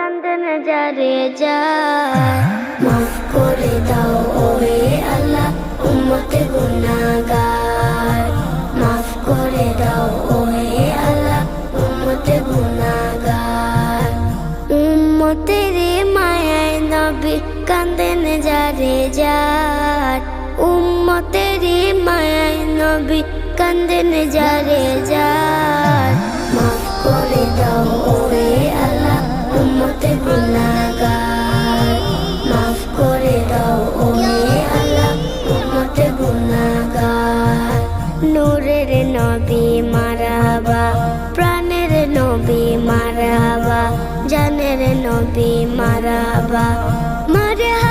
কান্দেন যারে যায় মাফ করে দাও ওহে আল্লাহ উম্মতে গুনাহগার মাফ করে দাও ওহে আল্লাহ উম্মতে গুনাহগার উম্মতের মায়ায় নবী কান্দেন যারে যায় উম্মতের মায়ায় নবী কান্দেন যারে যায় মাফ করে দাও ওহে আল্লাহ উম্মতে গুনাহগার মাফ করে দাও ওহে আল্লাহ উম্মতে গুনাহগার নূরের নবী মারহাবা প্রাণের নবী মারহাবা জানের নবী মারহাবা মারহাবা